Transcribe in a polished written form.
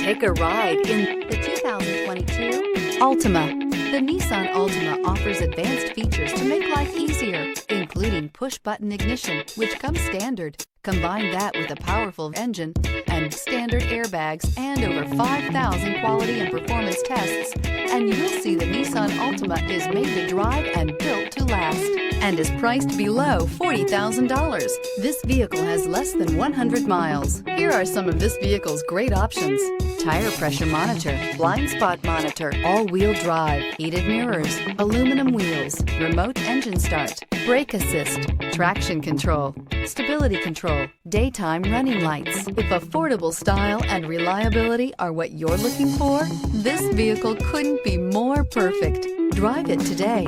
Take a ride in the 2022 Altima. The Nissan Altima offers advanced features to make life easier, including push-button ignition, which comes standard. Combine that with a powerful engine and standard airbags and over 5,000 quality and performance tests, and you'll see the Nissan Altima is made to drive and built to last, and is priced below $40,000. This vehicle has less than 100 miles. Here are some of this vehicle's great options: tire pressure monitor, blind spot monitor, all-wheel drive, heated mirrors, aluminum wheels, remote engine start, brake assist, traction control, stability control, daytime running lights. If affordable style and reliability are what you're looking for, this vehicle couldn't be more perfect. Drive it today.